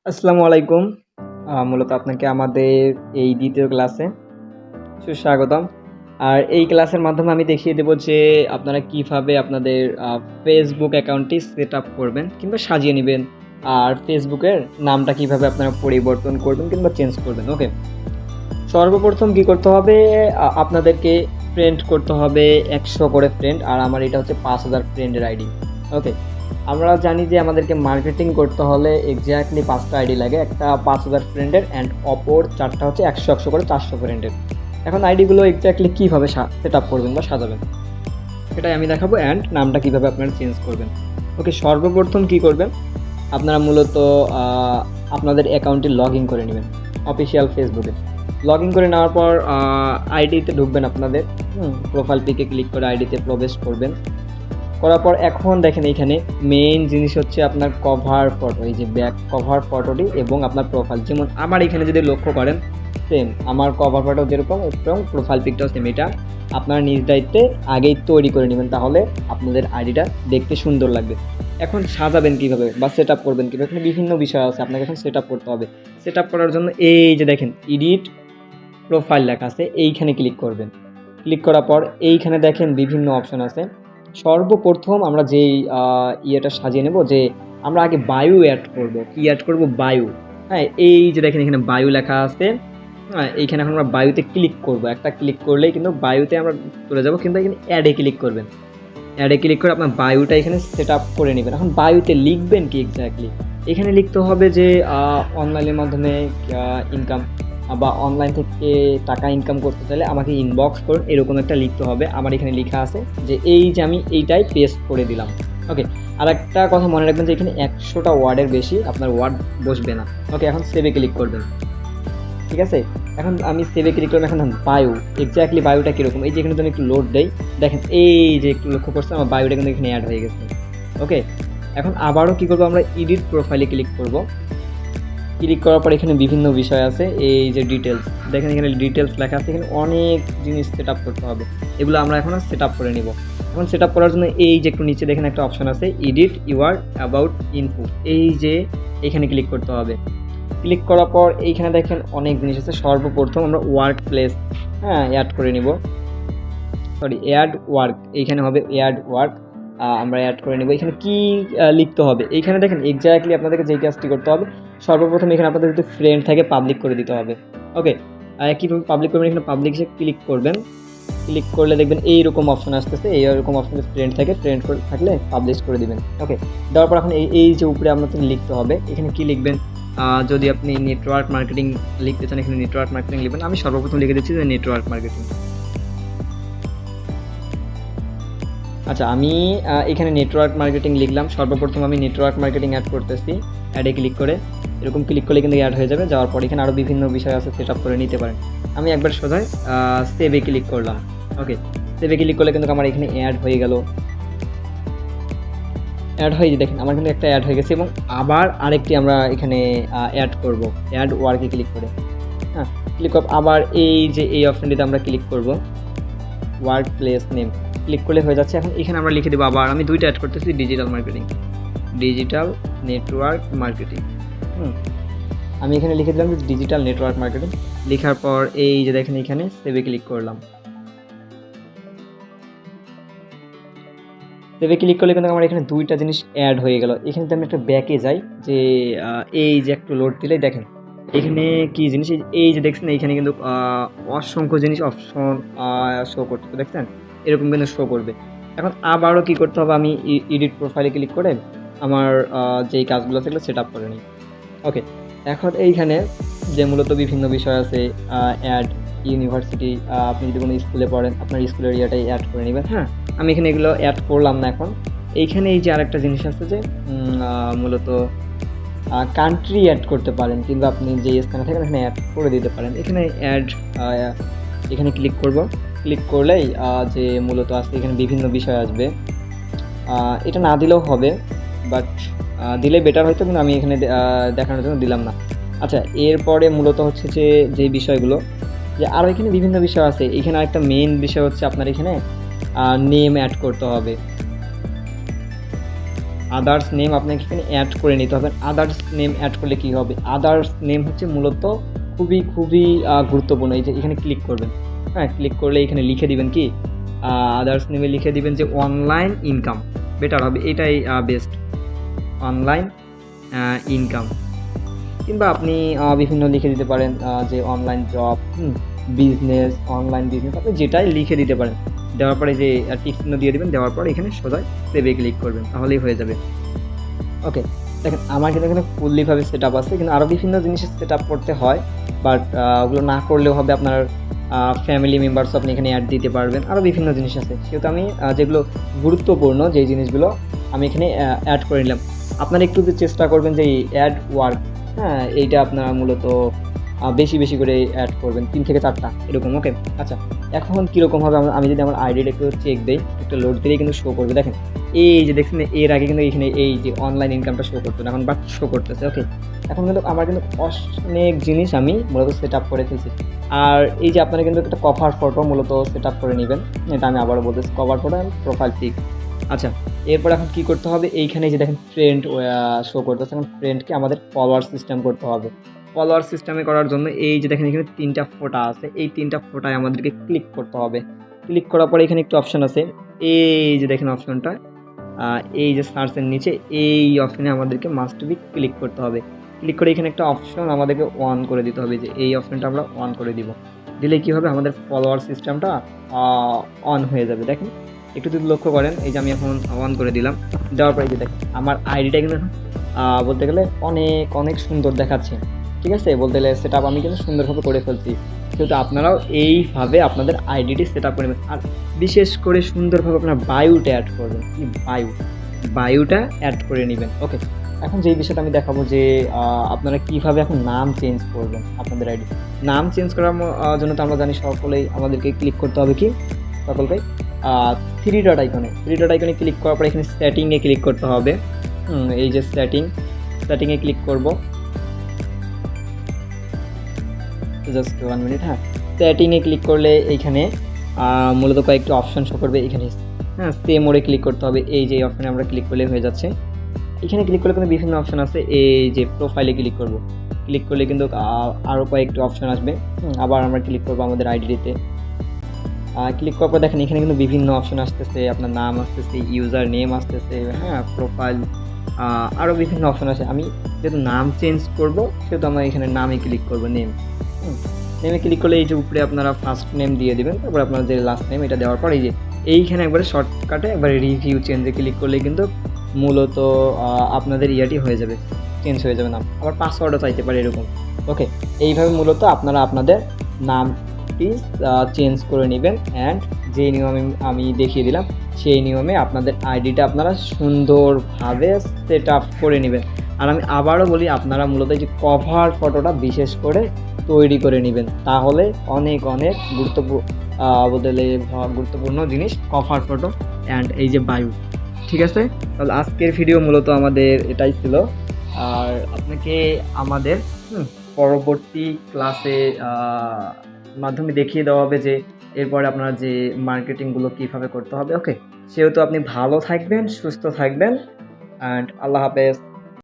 আসসালামু আলাইকুম। মূলত আপনাকে আমাদের এই দ্বিতীয় ক্লাসে সুস্বাগতম। আর এই ক্লাসের মাধ্যমে আমি দেখিয়ে দেব যে আপনারা কিভাবে আপনাদের Facebook অ্যাকাউন্টটি সেটআপ করবেন কিংবা সাজিয়ে নিবেন। আর ফেসবুকের নামটা কিভাবে আপনারা পরিবর্তন করবেন কিংবা চেঞ্জ করবেন। ওকে। সর্বপ্রথম কি করতে হবে? আপনাদেরকে ফ্রেন্ড করতে হবে ১০০ করে ফ্রেন্ড। আর আমার এটা হচ্ছে ৫,০০০ ফ্রেন্ডের আইডি। ওকে। আমরা জানি যে আমাদেরকে মার্কেটিং করতে হলে এক্স্যাক্টলি ৫টা আইডি লাগে। একটা ৫,০০০ ফ্রেন্ডের অ্যান্ড অপর ৪টা হচ্ছে ১০০ করে ৪০০ ফ্রেন্ডের। এখন আইডিগুলো এক্স্যাক্টলি কীভাবে সেট আপ করবেন বা সাজাবেন সেটাই আমি দেখাবো, অ্যান্ড নামটা কীভাবে আপনারা চেঞ্জ করবেন। ওকে, সর্বপ্রথম কী করবেন? আপনারা মূলত আপনাদের অ্যাকাউন্টটি লগ ইন করে নেবেন অফিসিয়াল ফেসবুকে। লগ ইন করে নেওয়ার পর আইডিতে ঢুকবেন আপনাদের। প্রোফাইল পিকে ক্লিক করে আইডিতে প্রবেশ করবেন। করার পর এখন দেখেন এইখানে মেইন জিনিস হচ্ছে আপনার কভার ফটো, এই যে ব্যাক কভার ফটোটি এবং আপনার প্রোফাইল। যেমন আমার এখানে যদি লক্ষ্য করেন, সেম আমার কভার ফটো যেরকম এবং প্রোফাইল পিকটাও সেম। এটা আপনারা নিজ দায়িত্বে আগেই তৈরি করে নেবেন, তাহলে আপনাদের আইডিটা দেখতে সুন্দর লাগবে। এখন সাজাবেন কীভাবে বা সেট আপ করবেন কীভাবে, এখানে বিভিন্ন বিষয় আছে আপনাকে এখন সেট আপ করতে হবে। সেট আপ করার জন্য এই যে দেখেন এডিট প্রোফাইল লেখা আছে, এইখানে ক্লিক করবেন। ক্লিক করার পর এইখানে দেখেন বিভিন্ন অপশন আছে। সর্বপ্রথম আমরা যেই ইয়েটা সাজিয়ে নেব, যে আমরা আগে বায়ু অ্যাড করব। কি অ্যাড করব? বায়ু। হ্যাঁ, এই যে দেখেন এখানে বায়ু লেখা আছে। হ্যাঁ, এইখানে এখন আমরা বায়ুতে ক্লিক করব। একটা ক্লিক করলেই কিন্তু বায়ুতে আমরা চলে যাব, কিন্তু এখানে অ্যাডে ক্লিক করবেন। অ্যাডে ক্লিক করে আপনার বায়ুটা এখানে সেট আপ করে নেবেন। এখন বায়ুতে লিখবেন কি এক্স্যাক্টলি? এখানে লিখতে হবে যে অনলাইনের মাধ্যমে ইনকাম বা অনলাইন থেকে টাকা ইনকাম করতে চাইলে আমাকে ইনবক্স করুন, এরকম একটা লিখতে হবে। আমার এখানে লেখা আছে যে এই যে আমি এইটাই পেস্ট করে দিলাম। ওকে। আর একটা কথা মনে রাখবেন যে এখানে ১০০টা ওয়ার্ডের বেশি আপনার ওয়ার্ড বসবে না। ওকে, এখন সেভে ক্লিক করবেন। ঠিক আছে, এখন আমি সেভে ক্লিক করলাম। এখন বায়ু, এক্স্যাক্টলি বায়ুটা কীরকম, এই যে এখানে যদি আমি একটু লোড দেই, দেখেন এই যে একটু লক্ষ্য করছেন আমার বায়ুটা কিন্তু এখানে অ্যাড হয়ে গেছে। ওকে, এখন আবারও কী করবো, আমরা এডিট প্রোফাইলে ক্লিক করব। ক্লিক করার পর এখানে বিভিন্ন বিষয় আছে, এই যে ডিটেলস দেখেন এখানে ডিটেলস লেখা আছে। এখানে অনেক জিনিস সেট আপ করতে হবে, এগুলো আমরা এখন সেট আপ করে নিব। এখন সেট আপ করার জন্য এই যে একটু নিচে দেখেন একটা অপশন আছে এডিট ইউর অ্যাবাউট ইনফো, এই যে এখানে ক্লিক করতে হবে। ক্লিক করার পর এইখানে দেখেন অনেক জিনিস আছে। সর্বপ্রথম আমরা ওয়ার্ক প্লেস অ্যাড করে নিব, সরি অ্যাড ওয়ার্ক, এইখানে হবে অ্যাড ওয়ার্ক। আমরা অ্যাড করে নেব। এখানে কি লিখতে হবে, এইখানে দেখেন এক্স্যাক্টলি আপনাদেরকে যেই কাজটি করতে হবে, সর্বপ্রথম এখানে আপনাদের যদি ফ্রেন্ড থাকে পাবলিক করে দিতে হবে। ওকে, কীভাবে পাবলিক করবেন? এখানে পাবলিক এসে ক্লিক করবেন। ক্লিক করলে দেখবেন এইরকম অপশন আসতেছে, এইরকম অপশনে ফ্রেন্ড থাকে, ফ্রেন্ড থাকলে পাবলিশ করে দিবেন। ওকে, দেওয়ার পর এখন এই যে উপরে আপনাদের লিখতে হবে, এখানে কি লিখবেন? যদি আপনি নেটওয়ার্ক মার্কেটিং লিখতে চান, এখানে নেটওয়ার্ক মার্কেটিং লিখবেন। আমি সর্বপ্রথম লিখে দিচ্ছি যে নেটওয়ার্ক মার্কেটিং। আচ্ছা, আমি এখানে নেটওয়ার্ক মার্কেটিং লিখলাম। সর্বপ্রথম আমি নেটওয়ার্ক মার্কেটিং অ্যাড করতেছি। অ্যাডে ক্লিক করে এরকম ক্লিক করলে কিন্তু অ্যাড হয়ে যাবে। যাওয়ার পর এখানে আরও বিভিন্ন বিষয় আছে, সেট আপ করে নিতে পারেন। আমি একবার সোজাই সেভে ক্লিক করলাম। ওকে, সেভে ক্লিক করলে কিন্তু আমার এখানে অ্যাড হয়ে গেল। অ্যাড হয়ে দেখেন আমার কিন্তু একটা অ্যাড হয়ে গেছে, এবং আবার আরেকটি আমরা এখানে অ্যাড করব অ্যাড ওয়ার্কে ক্লিক করে। হ্যাঁ, ক্লিক করব। আবার এই যে এই অপশানটিতে আমরা ক্লিক করব, ওয়ার্ক প্লেস নেম ক্লিক করলে হয়ে যাচ্ছে। এখন এখানে আমরা লিখে দেবো, আবার আমি দুইটা অ্যাড করতেছি, digital marketing, digital network marketing. আমি এখানে লিখে দিলাম যে ডিজিটাল নেটওয়ার্ক মার্কেটিং। লেখার পর এই যে দেখেন এখানে সেভে ক্লিক করলাম। সেভে ক্লিক করলে কিন্তু আমার এখানে দুইটা জিনিস অ্যাড হয়ে গেল। এখানে তো আমি একটা ব্যাকে যাই, যে এই যে একটু লোড দিলেই দেখেন এখানে কী জিনিস, এই যে দেখছেন এইখানে কিন্তু অসংখ্য জিনিস অপশন শো করতে, দেখছেন এরকম কিন্তু শো করবে। এখন আবারও কী করতে হবে, আমি এডিট প্রোফাইলে ক্লিক করে আমার যেই কাজগুলো সেগুলো সেট আপ করে নিই। ওকে, এখন এইখানে যে মূলত বিভিন্ন বিষয় আছে, অ্যাড ইউনিভার্সিটি, আপনি যদি কোনো স্কুলে পড়েন আপনার স্কুলের ইয়েটাই অ্যাড করে নেবেন। হ্যাঁ, আমি এখানে এগুলো অ্যাড করলাম না। এখন এইখানে এই যে আরেকটা জিনিস আছে যে মূলত কান্ট্রি অ্যাড করতে পারেন, কিংবা আপনি যে স্থানে থাকেন এখানে অ্যাড করে দিতে পারেন। এখানে অ্যাড, এখানে ক্লিক করব। ক্লিক করলেই যে মূলত আসলে এখানে বিভিন্ন বিষয় আসবে। এটা না দিলেও হবে, বাট দিলে বেটার হয়তো, কিন্তু আমি এখানে দেখানোর জন্য দিলাম না। আচ্ছা, এরপরে মূলত হচ্ছে যে বিষয়গুলো, যে আরও এখানে বিভিন্ন বিষয় আছে। এখানে আরেকটা মেইন বিষয় হচ্ছে আপনার এখানে নেম অ্যাড করতে হবে। আদার্স নেম আপনাকে এখানে অ্যাড করে নিতে হবে। আদার্স নেম অ্যাড করলে কী হবে, আদার্স নেম হচ্ছে মূলত খুবই খুবই গুরুত্বপূর্ণ। এই যে এখানে ক্লিক করবেন, হ্যাঁ ক্লিক করলে এখানে লিখে দিবেন কি আদার্স নেমে লিখে দিবেন যে অনলাইন ইনকাম, বেটার হবে, এটাই বেস্ট, অনলাইন ইনকাম। কিংবা আপনি বিভিন্ন লিখে দিতে পারেন যে online job, business, online business, আপনি যেটাই লিখে দিতে পারেন। দেওয়ার পরে যে টিক চিহ্ন দিয়ে দেবেন, দেওয়ার পর এখানে সোজা সেভে ক্লিক করবেন, তাহলেই হয়ে যাবে। ওকে, দেখেন আমার কিন্তু এখানে ফুললিভাবে সেট আপ আছে, কিন্তু আরও বিভিন্ন জিনিসের সেট আপ করতে হয়, বাট ওগুলো না করলেও হবে। আপনার ফ্যামিলি মেম্বার্সও আপনি এখানে অ্যাড দিতে পারবেন, আরও বিভিন্ন জিনিস আছে। সেহেতু আমি যেগুলো গুরুত্বপূর্ণ যেই জিনিসগুলো আমি এখানে অ্যাড করে নিলাম। আপনারা একটু চেষ্টা করবেন যে এই অ্যাড ওয়ার্ক, হ্যাঁ এইটা আপনারা মূলত বেশি বেশি করে অ্যাড করবেন, 3 থেকে 4টা এরকম। ওকে, আচ্ছা এখন কীরকম হবে, আমি যদি আমার আইডিটা একটু চেক দিই, একটু লোড দিলেই কিন্তু শো করবে। দেখেন এই যে দেখছেন, এর আগে কিন্তু এখানে এই যে অনলাইন ইনকামটা শো করতো না, এখন বাট শো করতেছে। ওকে, এখন কিন্তু আমার কিন্তু অনেক জিনিস আমি মূলত সেট আপ করে ফেলছি। আর এই যে আপনারা কিন্তু একটা কভার ফটো মূলত সেট আপ করে নেবেন, এটা আমি আবারও বলতেছি, cover photo and profile pic. আচ্ছা, এরপর এখন কী করতে হবে, এইখানে যে দেখেন ফ্রেন্ড শো করতেছে, এখন ফ্রেন্ডকে আমাদের ফলোয়ার সিস্টেম করতে হবে। ফলোয়ার সিস্টেমে করার জন্য এই যে দেখেন এখানে 3টা ফোঁটা আছে, এই 3টা ফোঁটায় আমাদেরকে ক্লিক করতে হবে। ক্লিক করার পরে এখানে একটু অপশান আছে, এই যে দেখেন অপশানটা, এই যে সার্চের নিচে এই অপশানে আমাদেরকে মাস্ট বি ক্লিক করতে হবে। ক্লিক করে এখানে একটা অপশন আমাদেরকে অন করে দিতে হবে, যে এই অপশানটা আমরা অন করে দিব। দিলে কী হবে, আমাদের ফলোয়ার সিস্টেমটা অন হয়ে যাবে। দেখেন একটু যদি লক্ষ্য করেন, এই যে আমি এখন অন করে দিলাম, দেওয়ার পরে যে দেখেন আমার আইডিটা কিন্তু বলতে গেলে অনেক অনেক সুন্দর দেখাচ্ছে। ঠিক আছে, বলতে গেলে সেট আপ আমি কিন্তু সুন্দরভাবে করে ফেলছি। সেহেতু আপনারাও এইভাবে আপনাদের আইডিটি সেট আপ করে নেবেন। আর বিশেষ করে সুন্দরভাবে আপনার বায়োটা অ্যাড করবেন, কি বায়োটা অ্যাড করে নেবেন। ওকে, এখন যেই বিষয়টা আমি দেখাবো যে আপনারা কীভাবে এখন নাম চেঞ্জ করবেন আপনাদের আইডি। নাম চেঞ্জ করার জন্য তো আমরা জানি সকলেই আমাদেরকে ক্লিক করতে হবে কি সকলকে 3 ডট আইকনে ক্লিক করার পর এখানে সেটিংয়ে ক্লিক করতে হবে। এই যে সেটিংয়ে ক্লিক করব, জাস্ট 1 মিনিট। হ্যাঁ, সেটিংয়ে ক্লিক করলে এইখানে মূলত কয়েকটি অপশান শো করবে। এখানে হ্যাঁ সেম মোডে ক্লিক করতে হবে, এই যে অপশানে আমরা ক্লিক করলে হয়ে যাচ্ছে। এখানে ক্লিক করলে কিন্তু বিভিন্ন অপশান আছে, এই যে প্রোফাইলে ক্লিক করব, ক্লিক করলে কিন্তু আরও কয়েকটি অপশান আসবে। আবার আমরা ক্লিক করবো আমাদের আইডিতে, ক্লিক করার পর দেখেন এখানে কিন্তু বিভিন্ন অপশান আসতেছে, আপনার নাম আসতেছে, ইউজার নেম আসতেছে, হ্যাঁ প্রোফাইল, আরও বিভিন্ন অপশান আছে। আমি যেহেতু নাম চেঞ্জ করব সেহেতু আমরা এখানে নামে ক্লিক করব, নেমে ক্লিক করলে এই যে উপরে আপনারা ফার্স্ট নেম দিয়ে দেবেন, তারপর আপনার যে লাস্ট নেম এটা দেওয়ার পর এই যে এইখানে একবারে শর্টকাটে একবারে রিভিউ চেঞ্জে ক্লিক করলে কিন্তু মূলত আপনাদের ইয়াটি হয়ে যাবে, চেঞ্জ হয়ে যাবে নাম। আবার পাসওয়ার্ডও চাইতে পারে এরকম। ওকে, এইভাবে মূলত আপনারা আপনাদের নামটি চেঞ্জ করে নেবেন। অ্যান্ড যে নিয়ম আমি দেখিয়ে দিলাম সেই নিয়মে আপনাদের আইডিটা আপনারা সুন্দরভাবে সেট আপ করে নেবেন। আর আমি আবারও বলি, আপনারা মূলত এই যে কভার ফটোটা বিশেষ করে তৈরি করে নেবেন, তাহলে অনেক অনেক গুরুত্বপূর্ণ জিনিস কভার ফটো অ্যান্ড এই যে বায়ু। ঠিক আছে, তাহলে আজকের ভিডিও মূলত আমাদের এটাই ছিল। আর আপনাকে আমাদের পরবর্তী ক্লাসে মাধ্যমে দেখিয়ে দেওয়া হবে যে এরপরে আপনার যে মার্কেটিংগুলো কীভাবে করতে হবে। ওকে, সেহেতু আপনি ভালো থাকবেন, সুস্থ থাকবেন, অ্যান্ড আল্লাহ হাফেজ।